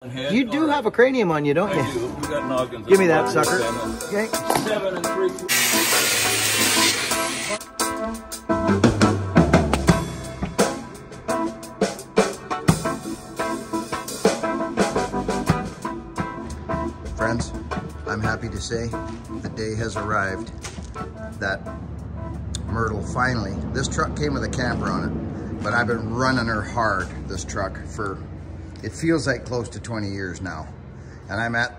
You do have a cranium on you, don't you? I do. We got noggins. Give me that sucker. Okay. 7 3/4. Friends, I'm happy to say the day has arrived that Myrtle finally, this truck came with a camper on it, but I've been running her hard, this truck, for it feels like close to 20 years now. And I'm at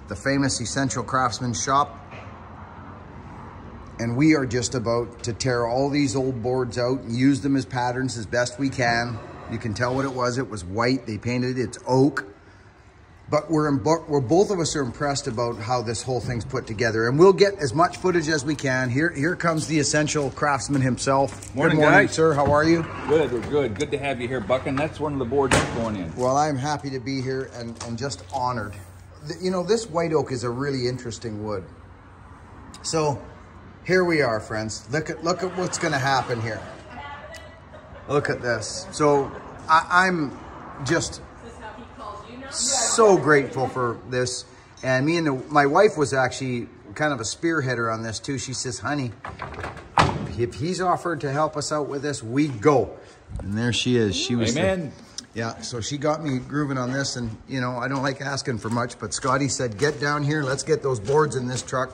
the famous Essential Craftsman shop, and we are just about to tear all these old boards out and use them as patterns as best we can. You can tell what it was. It was white. They painted it. It's oak. But we're both of us are impressed about how this whole thing's put together, and we'll get as much footage as we can. Here comes the Essential Craftsman himself. Morning, good morning, guys. sir. How are you? Good, we're good. Good to have you here, Buckin. That's one of the boards that's going in. Well, I'm happy to be here and just honored. You know, this white oak is a really interesting wood. So here we are, friends. Look at what's going to happen here. Look at this. So I'm just so grateful for this, and my wife was actually kind of a spearheader on this too. She says, honey, if he's offered to help us out with this, we go. And there she is. She was Amen. Yeah, so she got me grooving on this, and you know, I don't like asking for much, but Scotty said, get down here, let's get those boards in this truck.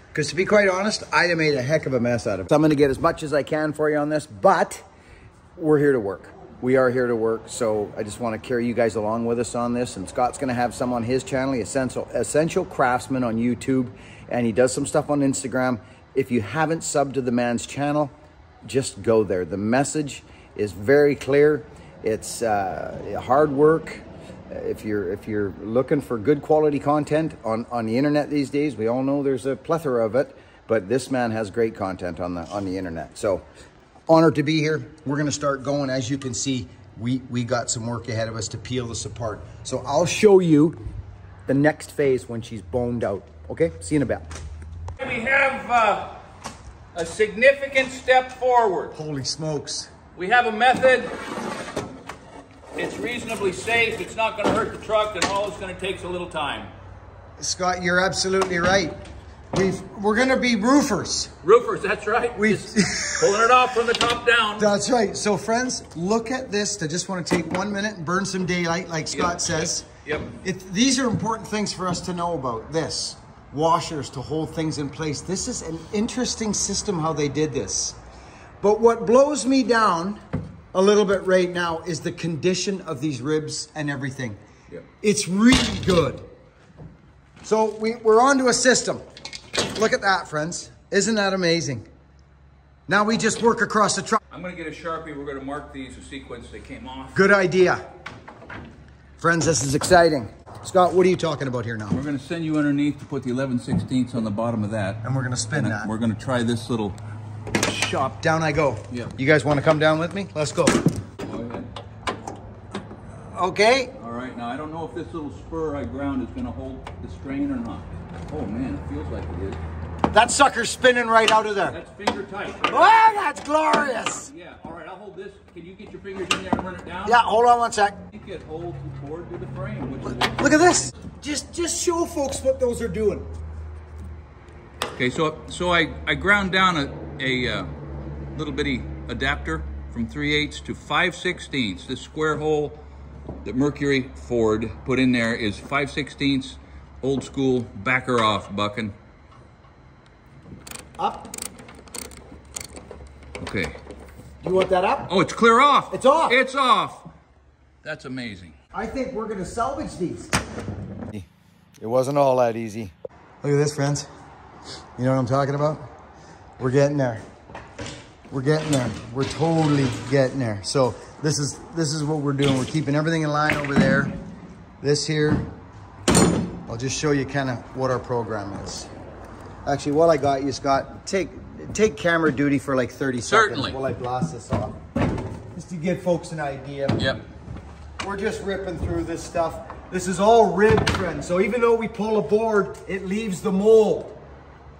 Because to be quite honest, I'd have made a heck of a mess out of it. So I'm gonna get as much as I can for you on this, but we're here to work. We are here to work, so I just want to carry you guys along with us on this. And Scott's going to have some on his channel, Essential Craftsman on YouTube, and he does some stuff on Instagram. If you haven't subbed to the man's channel, just go there. The message is very clear. It's hard work. If you're looking for good quality content on the internet these days, we all know there's a plethora of it, but this man has great content on the internet. So honored to be here. We're gonna start going. As you can see, we got some work ahead of us to peel this apart. So I'll show you the next phase when she's boned out. Okay, see you in a bit. We have a significant step forward. Holy smokes. We have a method. It's reasonably safe. It's not going to hurt the truck, and all it's going to take is a little time. Scott, you're absolutely right. We're going to be roofers. Roofers, that's right. Just pulling it off from the top down. That's right. So friends, look at this. I just want to take 1 minute and burn some daylight, like Scott says. Yep. These are important things for us to know about. This, washers to hold things in place. This is an interesting system how they did this. But what blows me down a little bit right now is the condition of these ribs and everything. Yep. It's really good. So we're onto a system. Look at that, friends. Isn't that amazing? Now we just work across the truck. I'm going to get a Sharpie. We're going to mark these, the sequence they came off. Good idea. Friends, this is exciting. Scott, what are you talking about here now? We're going to send you underneath to put the 11/16 on the bottom of that. And we're going to spin that. We're going to try this little shop. Down I go. Yeah. You guys want to come down with me? Let's go. Go ahead. Okay. All right. Now, I don't know if this little spur I ground is going to hold the strain or not. Oh, man, it feels like it is. That sucker's spinning right out of there. That's finger tight. Oh, that's glorious. Yeah, all right, I'll hold this. Can you get your fingers in there and run it down? Yeah, hold on one sec. I think it holds the board to the frame. Which Look at this. Just show folks what those are doing. Okay, so I ground down a little bitty adapter from 3/8 to 5/16. This square hole that Mercury Ford put in there is 5/16, old school. Back her off, Buckin. Up. Okay. You want that up? Oh, it's clear off. It's off. It's off. That's amazing. I think we're going to salvage these. It wasn't all that easy. Look at this, friends. You know what I'm talking about? We're getting there. We're getting there. We're totally getting there. So this is what we're doing. We're keeping everything in line over there. This here, I'll just show you kind of what our program is. Actually, while I got you, Scott, take camera duty for like 30 Certainly. seconds while I blast this off. Just to give folks an idea. Yep. We're just ripping through this stuff. This is all ribbed, friends. So even though we pull a board, it leaves the mold.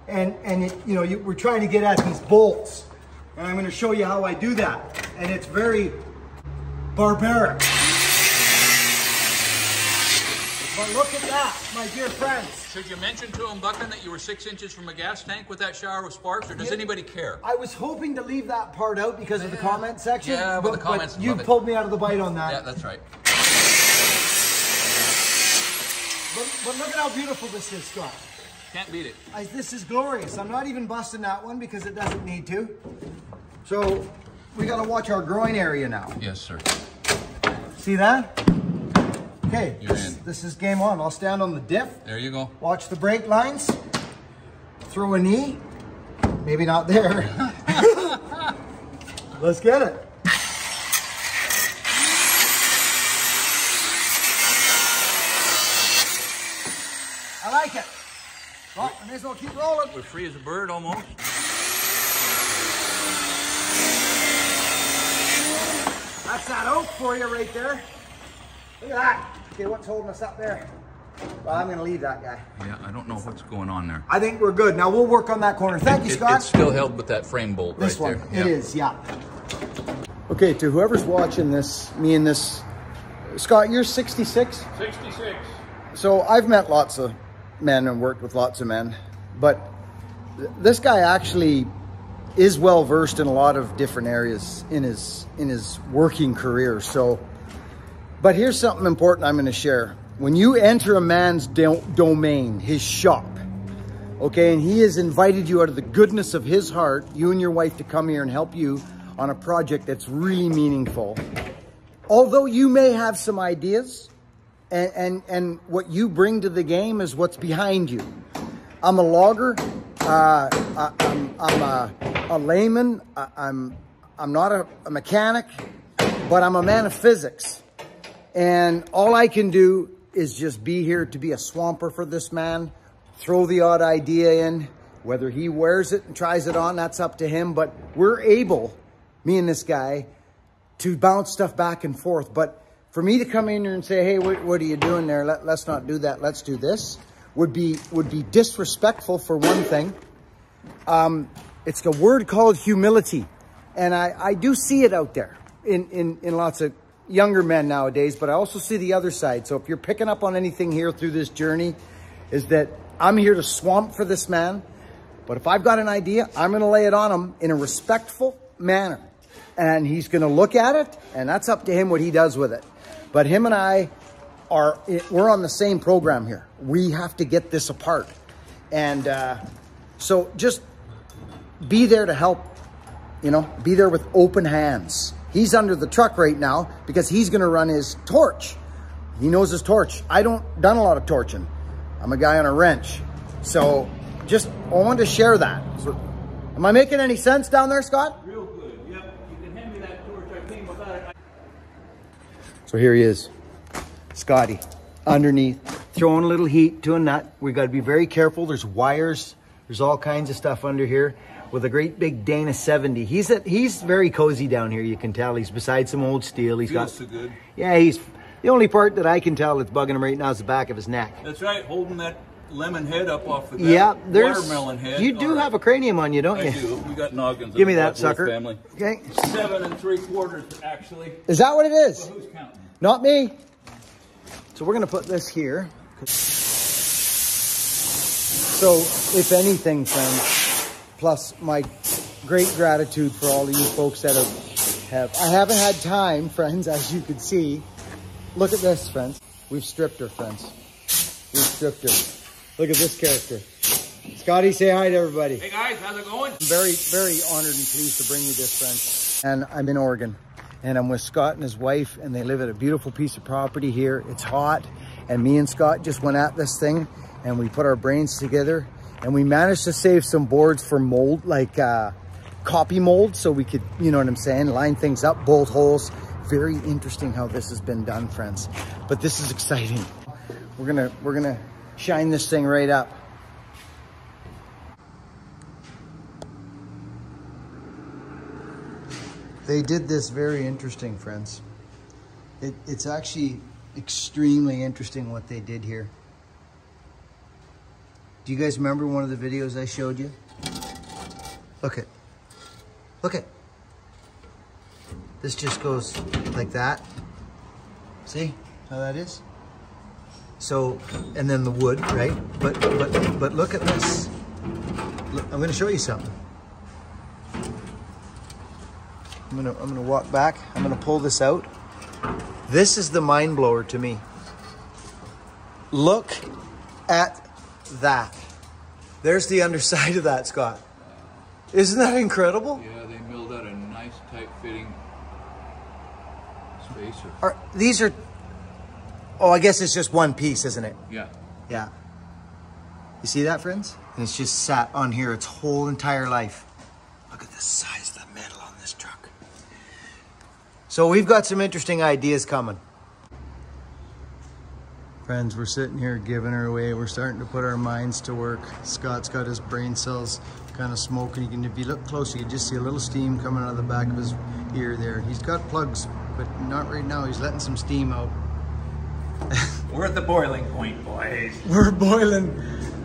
And it, you know, we're trying to get at these bolts. And I'm going to show you how I do that. And it's very barbaric. But look at that, my dear friends. Should you mention to him, Buckin, that you were 6 inches from a gas tank with that shower of sparks, or does anybody care? I was hoping to leave that part out because of the comment section. Yeah, but the comments but you pulled me out of the bite on that. Yeah, that's right. But look at how beautiful this is, Scott. Can't beat it. This is glorious. I'm not even busting that one because it doesn't need to. So we got to watch our groin area now. Yes, sir. See that? Okay, You're in. This is game on. I'll stand on the diff. There you go. Watch the brake lines. Throw a knee. Maybe not there. Let's get it. I like it. Well, I may as well keep rolling. We're free as a bird almost. That's that oak for you right there. Look at that. Okay, what's holding us up there? Well, I'm going to leave that guy. Yeah, I don't know what's going on there. I think we're good. Now we'll work on that corner. Thank you, Scott. It's still held with that frame bolt this right one. there. It is, yeah. Okay, to whoever's watching this, me and this, Scott, you're 66? 66. So I've met lots of men and worked with lots of men, but this guy actually is well versed in a lot of different areas in his working career. So, but here's something important I'm going to share. When you enter a man's domain, his shop, okay, and he has invited you out of the goodness of his heart, you and your wife, to come here and help you on a project that's really meaningful. Although you may have some ideas, and what you bring to the game is what's behind you. I'm a logger. I'm a layman. I'm not a mechanic, but I'm a man of physics. And all I can do is just be here to be a swamper for this man, throw the odd idea in. Whether he wears it and tries it on, that's up to him. But we're able, me and this guy, to bounce stuff back and forth. But for me to come in here and say, hey, what are you doing there? Let's not do that. Let's do this. Would be disrespectful, for one thing. It's a word called humility. And I do see it out there in lots of younger men nowadays, but I also see the other side. So if you're picking up on anything here through this journey, is that I'm here to swamp for this man. But if I've got an idea, I'm going to lay it on him in a respectful manner. And he's going to look at it, and that's up to him what he does with it. But him and I we're on the same program here. We have to get this apart. And so just be there to help, be there with open hands. He's under the truck right now because he's going to run his torch. He knows his torch. I don't done a lot of torching. I'm a guy on a wrench. So just, I wanted to share that. So, am I making any sense down there, Scott? Real good. Yep. You can hand me that torch. I came without it. So here he is, Scotty, underneath, throwing a little heat to a nut. We got to be very careful. There's wires. There's all kinds of stuff under here. With a great big Dana 70. He's very cozy down here, you can tell. He's beside some old steel. He's got so good. Yeah, he's the only part that I can tell that's bugging him right now is the back of his neck. That's right, holding that lemon head up off the watermelon head. You do have a cranium on you, don't you? I do. We got noggins. Give me that sucker. Family. Okay. 7 3/4 actually. Is that what it is? Well, who's counting? Not me. So we're gonna put this here. So if anything, friends, plus my great gratitude for all of you folks that have. I haven't had time, friends, as you can see. Look at this, friends. We've stripped her, friends. We've stripped her. Look at this character. Scotty, say hi to everybody. Hey guys, how's it going? I'm very, very honored and pleased to bring you this, friends. And I'm in Oregon. And I'm with Scott and his wife, and they live at a beautiful piece of property here. It's hot. And me and Scott just went at this thing, and we put our brains together. And we managed to save some boards for mold, like copy mold, so we could, you know what I'm saying, line things up, bolt holes. Very interesting how this has been done, friends. But this is exciting. We're gonna shine this thing right up. They did this very interesting, friends. It's actually extremely interesting what they did here. Do you guys remember one of the videos I showed you? Look it. Look it. This just goes like that. See how that is? So, and then the wood, right? But look at this. Look, I'm going to show you something. I'm gonna walk back. I'm gonna pull this out. This is the mind blower to me. Look at that. There's the underside of that, Scott. Isn't that incredible? Yeah, they milled out a nice tight fitting spacer. These are, oh, I guess it's just one piece, isn't it? Yeah. Yeah. You see that, friends? And it's just sat on here its whole entire life. Look at the size of the metal on this truck. So we've got some interesting ideas coming. Friends, we're sitting here giving her away. We're starting to put our minds to work. Scott's got his brain cells kind of smoking. You can, if you look close, you can just see a little steam coming out of the back of his ear there. He's got plugs, but not right now. He's letting some steam out. We're at the boiling point, boys. We're boiling.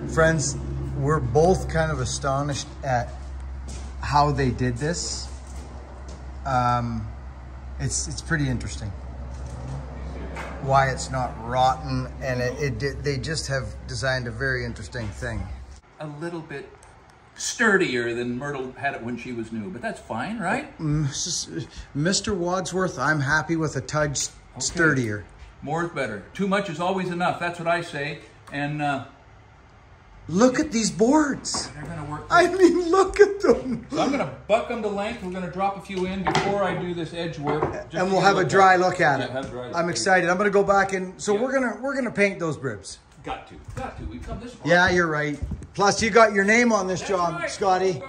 Friends, we're both kind of astonished at how they did this. It's pretty interesting. Why it's not rotten, and they just have designed a very interesting thing. A little bit sturdier than Myrtle had it when she was new, but that's fine, right? Mr. Wadsworth, I'm happy with a touch sturdier. More is better. Too much is always enough. That's what I say. And look at these boards. they're going to work. I mean, look at them. So I'm going to buck them to length. We're going to drop a few in before I do this edge work. And we'll have a dry look at it. Have a dry look. I'm excited. I'm going to go back and so we're gonna paint those ribs. Got to. We've come this far. Yeah, you're right. Plus, you got your name on this job, right. Scotty.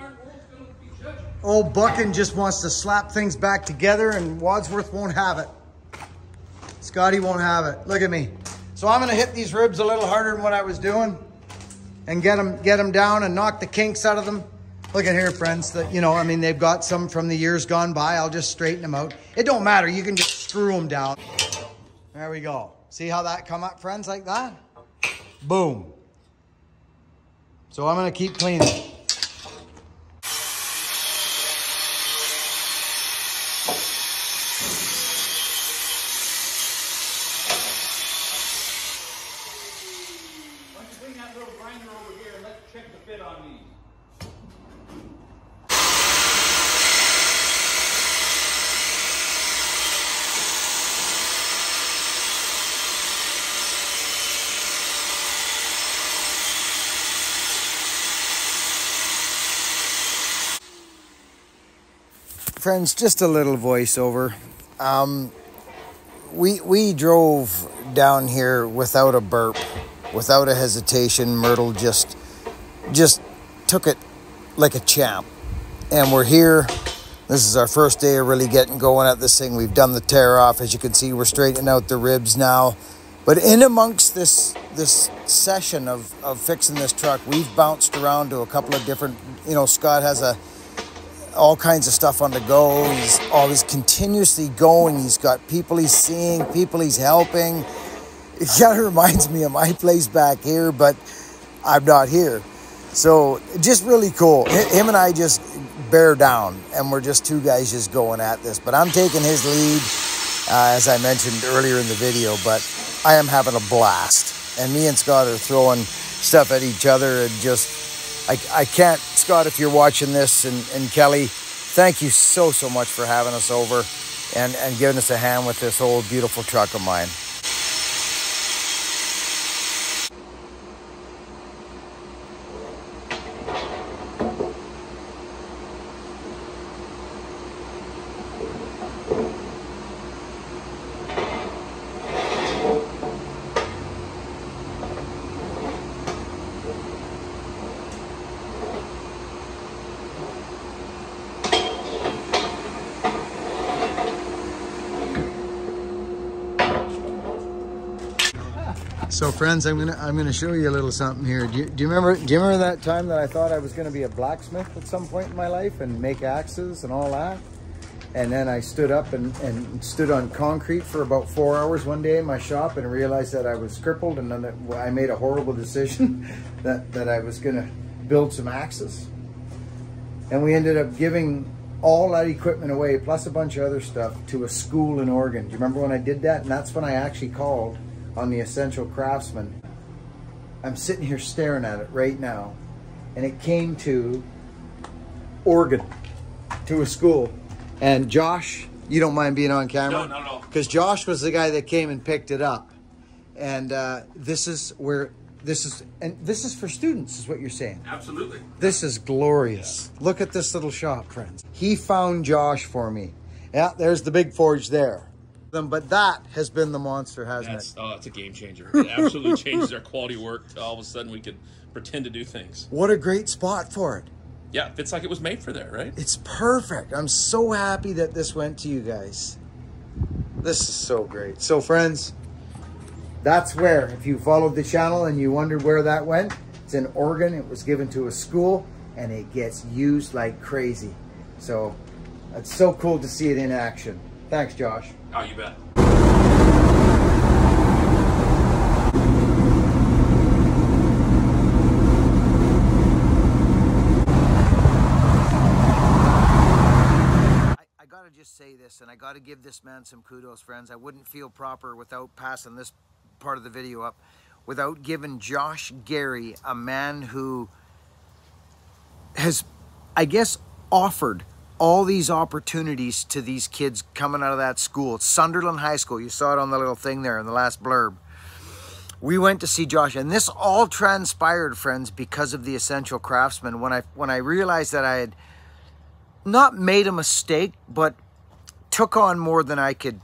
Old Buckin just wants to slap things back together, and Wadsworth won't have it. Scotty won't have it. Look at me. So I'm going to hit these ribs a little harder than what I was doing, and get them down and knock the kinks out of them. Look at here, friends. That, you know, I mean, they've got some from the years gone by. I'll just straighten them out. It don't matter. You can just screw them down. There we go. See how that come up, friends, like that? Boom. So I'm going to keep cleaning. Why don't you bring that little grinder over here and let's check the fit on these. Friends, just a little voiceover. We drove down here without a burp, without a hesitation. Myrtle just took it like a champ. And we're here. This is our first day of really getting going at this thing. We've done the tear off. As you can see, we're straightening out the ribs now. But in amongst this session of fixing this truck, we've bounced around to a couple of different, you know, Scott has all kinds of stuff on the go. He's always continuously going. He's got people he's seeing, people he's helping. It kind of reminds me of my place back here, but I'm not here. So just really cool. Him and I just bear down, and we're just two guys just going at this. But I'm taking his lead, as I mentioned earlier in the video, but I am having a blast. And me and Scott are throwing stuff at each other and just, I can't, Scott, if you're watching this, and Kelly, thank you so much for having us over and giving us a hand with this old beautiful truck of mine. So friends, I'm gonna show you a little something here. Do you remember that time that I thought I was gonna be a blacksmith at some point in my life and make axes and all that? And then I stood up and stood on concrete for about 4 hours one day in my shop and realized that I was crippled, and then I made a horrible decision that I was gonna build some axes. And we ended up giving all that equipment away, plus a bunch of other stuff, to a school in Oregon. Do you remember when I did that? And that's when I actually called on the Essential Craftsman. I'm sitting here staring at it right now, and it came to Oregon, to a school. And Josh, you don't mind being on camera? No, not at all. Because Josh was the guy that came and picked it up. And this is for students, is what you're saying. Absolutely. This is glorious. Look at this little shop, friends. He found Josh for me. Yeah, there's the big forge there. But that has been the monster, hasn't it? Oh, it's a game changer. It absolutely changes our quality work. All of a sudden, we could pretend to do things. What a great spot for it. Yeah, it fits like it was made for there, right? It's perfect. I'm so happy that this went to you guys. This is so great. So, friends, that's where, if you followed the channel and you wondered where that went, it's in Oregon. It was given to a school, and it gets used like crazy. So, it's so cool to see it in action. Thanks, Josh. Oh, you bet. I gotta just say this, and I gotta give this man some kudos, friends. I wouldn't feel proper without passing this part of the video up, without giving Josh Gary, a man who has, I guess, offered all these opportunities to these kids coming out of that school. It's Sunderland High School. You saw it on the little thing there in the last blurb. We went to see Josh, and this all transpired, friends, because of the Essential Craftsman. When I realized that I had not made a mistake, but took on more than I could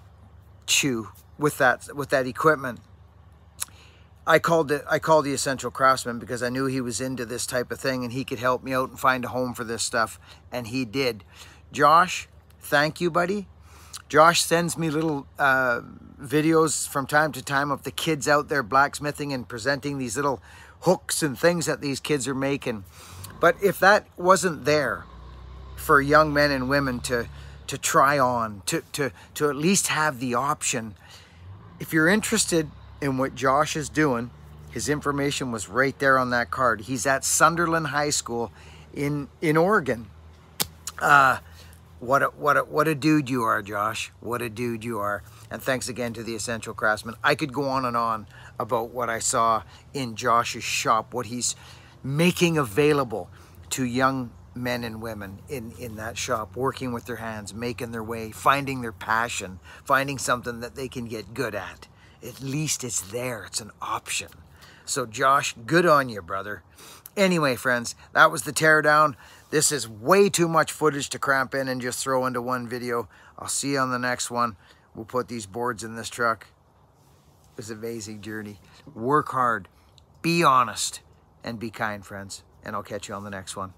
chew with that equipment, I called the Essential Craftsman because I knew he was into this type of thing and he could help me out and find a home for this stuff, and he did. Josh, thank you, buddy. Josh sends me little videos from time to time of the kids out there blacksmithing and presenting these little hooks and things that these kids are making. But if that wasn't there for young men and women to try on, to at least have the option, if you're interested in what Josh is doing, his information was right there on that card. He's at Sunderland High School in Oregon. What a dude you are, Josh. What a dude you are. And thanks again to the Essential Craftsman. I could go on about what I saw in Josh's shop, what he's making available to young men and women in that shop, working with their hands, making their way, finding their passion, finding something that they can get good at. At least it's there. It's an option. So Josh, good on you, brother. Anyway, friends, that was the teardown. This is way too much footage to cramp in and just throw into one video. I'll see you on the next one. We'll put these boards in this truck. It's an amazing journey. Work hard, be honest, and be kind, friends. And I'll catch you on the next one.